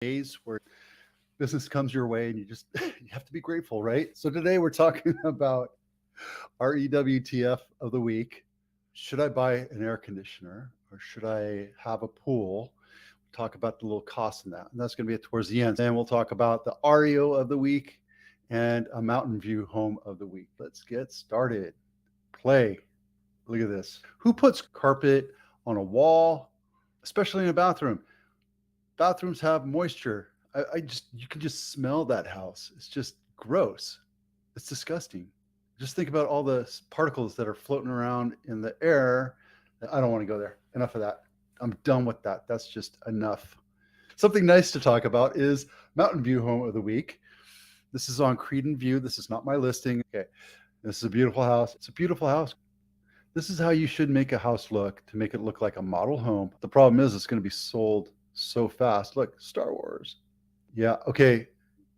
days where business comes your way and you just you have to be grateful, right? So today we're talking about REWTF of the week. Should I buy an air conditioner or should I have a pool? Talk about the little cost in that. And that's going to be towards the end. Then we'll talk about the REO of the week and a mountain view home of the week. Let's get started. Play. Look at this. Who puts carpet on a wall, especially in a bathroom? Bathrooms have moisture. You can just smell that house. It's just gross. It's disgusting. Just think about all the particles that are floating around in the air. I don't want to go there. Enough of that. I'm done with that. That's just enough. Something nice to talk about is Mountain View Home of the Week. This is on Creedon View. This is not my listing. Okay. This is a beautiful house. It's a beautiful house. This is how you should make a house look to make it look like a model home. The problem is it's going to be sold so fast. Look, Star Wars. Yeah, okay.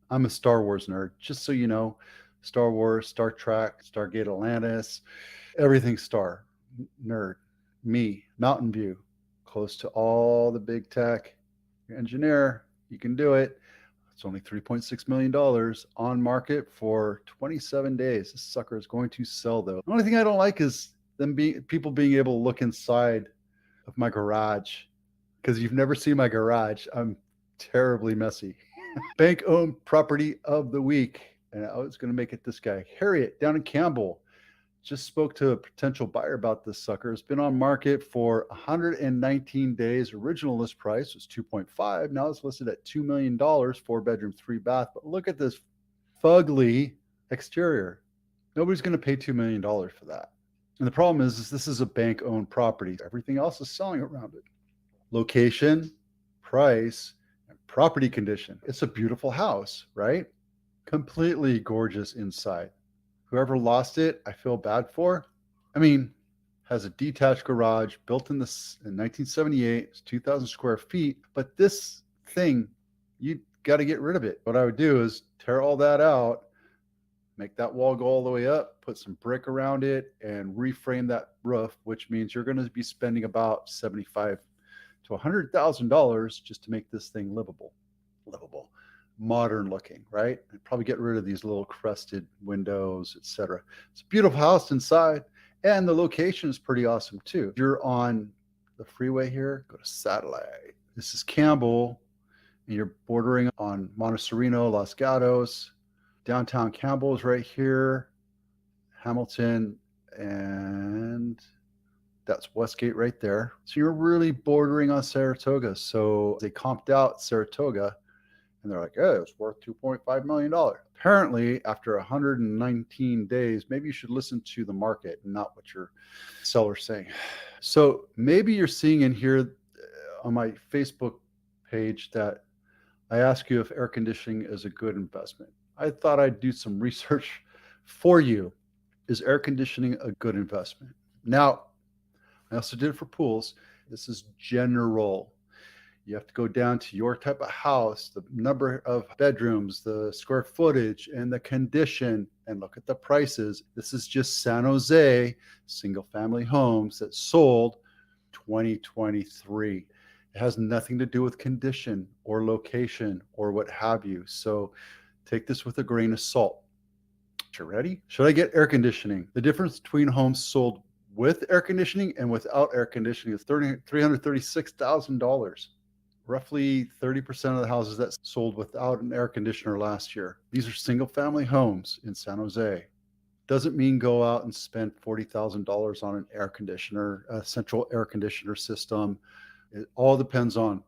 I'm a Star Wars nerd, just so you know. Star Wars, Star Trek, Stargate Atlantis, everything Star nerd. Me, Mountain View, close to all the big tech. You're an engineer, you can do it. It's only $3.6 million on market for 27 days. This sucker is going to sell, though. The only thing I don't like is people being able to look inside of my garage, because you've never seen my garage. I'm terribly messy. Bank-owned property of the week. And I was going to make it this guy. Harriet down in Campbell. Just spoke to a potential buyer about this sucker. It's been on market for 119 days. Original list price was 2.5. Now it's listed at $2 million, 4-bedroom, 3-bath. But look at this fugly exterior. Nobody's going to pay $2 million for that. And the problem is this is a bank-owned property. Everything else is selling around it. Location, price, and property condition. It's a beautiful house, right? Completely gorgeous inside. Whoever lost it, I feel bad for. I mean, has a detached garage built in 1978. It's 2,000 square feet. But this thing, you got to get rid of it. What I would do is tear all that out, make that wall go all the way up, put some brick around it, and reframe that roof, which means you're going to be spending about $75,000 to $100,000 just to make this thing livable, modern looking, right? And probably get rid of these little crusted windows, etc. It's a beautiful house inside, and the location is pretty awesome too. If you're on the freeway here, go to Satellite. This is Campbell, and you're bordering on Montecito, Los Gatos. Downtown Campbell is right here, Hamilton, and that's Westgate right there. So you're really bordering on Saratoga. So they comped out Saratoga, and they're like, oh, it's worth $2.5 million. Apparently, after 119 days, maybe you should listen to the market and not what your seller's saying. So maybe you're seeing in here on my Facebook page that I ask you if air conditioning is a good investment. I thought I'd do some research for you. Is air conditioning a good investment? Now, I also did it for pools. This is general. You have to go down to your type of house, the number of bedrooms, the square footage, and the condition, and look at the prices. This is just San Jose single family homes that sold 2023. It has nothing to do with condition or location or what have you. So take this with a grain of salt. You ready? Should I get air conditioning? The difference between homes sold with air conditioning and without air conditioning is $336,000. Roughly 30% of the houses that sold without an air conditioner last year. These are single family homes in San Jose. Doesn't mean go out and spend $40,000 on an air conditioner, a central air conditioner system. It all depends on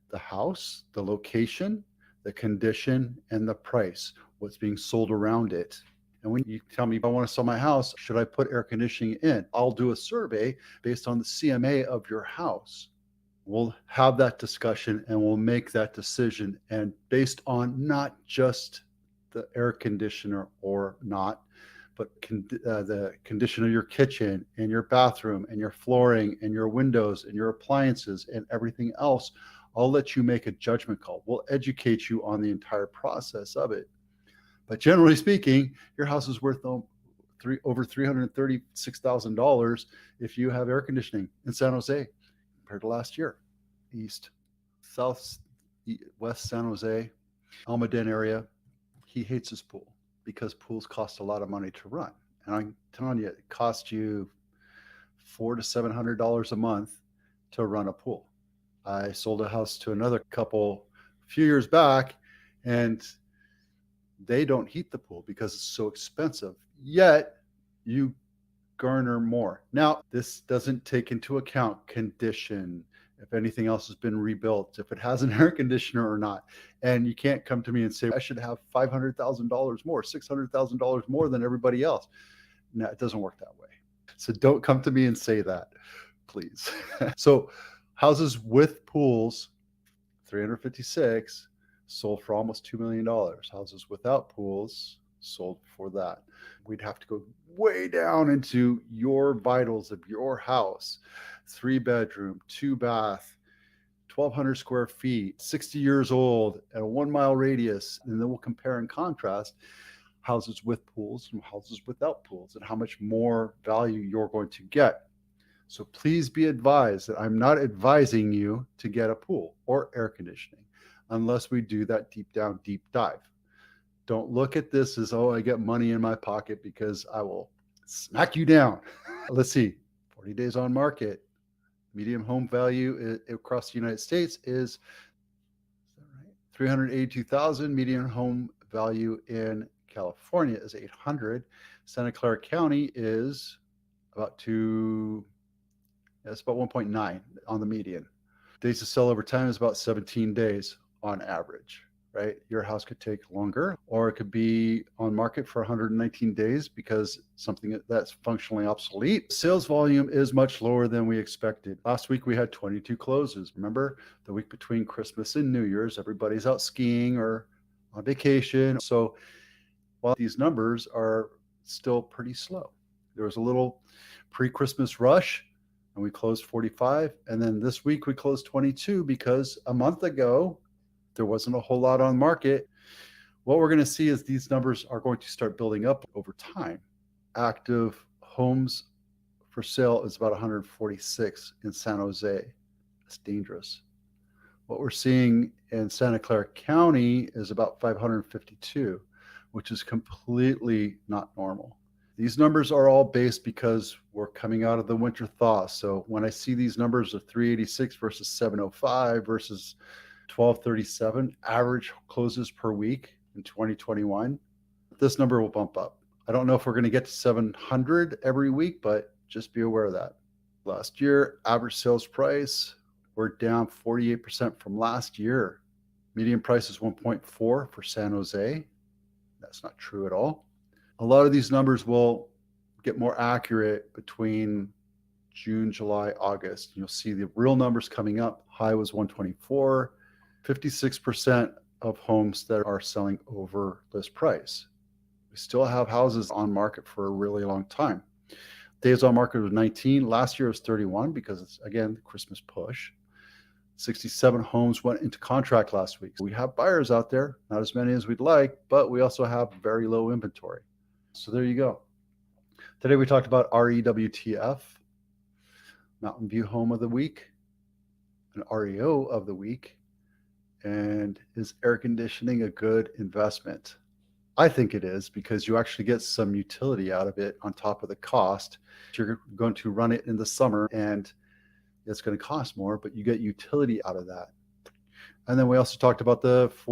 the house, the location, the condition, and the price, what's being sold around it. And when you tell me, if I want to sell my house, should I put air conditioning in? I'll do a survey based on the CMA of your house. We'll have that discussion and we'll make that decision. And based on not just the air conditioner or not, but the condition of your kitchen and your bathroom and your flooring and your windows and your appliances and everything else, I'll let you make a judgment call. We'll educate you on the entire process of it. But generally speaking, your house is worth over $336,000 if you have air conditioning in San Jose compared to last year. East, south, West San Jose, Almaden area. He hates his pool because pools cost a lot of money to run. And I'm telling you, it costs you $400 to $700 a month to run a pool. I sold a house to another couple a few years back, and they don't heat the pool because it's so expensive. Yet you garner more. Now, this doesn't take into account condition, if anything else has been rebuilt, if it has an air conditioner or not. And you can't come to me and say, I should have $500,000 more, $600,000 more than everybody else. No, it doesn't work that way. So don't come to me and say that, please. So houses with pools, 356, sold for almost $2 million. Houses without pools sold for that. We'd have to go way down into your vitals of your house. 3-bedroom, 2-bath, 1,200 square feet, 60 years old, at a 1-mile radius. And then we'll compare and contrast houses with pools and houses without pools and how much more value you're going to get. So please be advised that I'm not advising you to get a pool or air conditioning unless we do that deep down, deep dive. Don't look at this as, oh, I get money in my pocket, because I will smack you down. Let's see, 40 days on market. Median home value across the United States is $382,000. Median home value in California is $800. Santa Clara County is about it's about 1.9 on the median. Days to sell over time is about 17 days on average, right? Your house could take longer, or it could be on market for 119 days because something that's functionally obsolete. Sales volume is much lower than we expected. Last week we had 22 closes. Remember, the week between Christmas and New Year's, everybody's out skiing or on vacation. So while these numbers are still pretty slow, there was a little pre-Christmas rush and we closed 45. And then this week we closed 22 because a month ago, there wasn't a whole lot on market. What we're going to see is these numbers are going to start building up over time. Active homes for sale is about 146 in San Jose. That's dangerous. What we're seeing in Santa Clara County is about 552, which is completely not normal. These numbers are all based because we're coming out of the winter thaw. So when I see these numbers of 386 versus 705 versus 1237 average closes per week in 2021, this number will bump up. I don't know if we're going to get to 700 every week, but just be aware of that. Last year, average sales price, we're down 48% from last year. Median price is 1.4 for San Jose. That's not true at all. A lot of these numbers will get more accurate between June, July, August. You'll see the real numbers coming up. High was 124. 56% of homes that are selling over list price. We still have houses on market for a really long time. Days on market was 19. Last year was 31 because it's, again, the Christmas push. 67 homes went into contract last week. We have buyers out there, not as many as we'd like, but we also have very low inventory. So there you go. Today we talked about REWTF, Mountain View Home of the Week, an REO of the week, and is air conditioning a good investment? I think it is, because you actually get some utility out of it on top of the cost. You're going to run it in the summer and it's going to cost more, but you get utility out of that. And then we also talked about the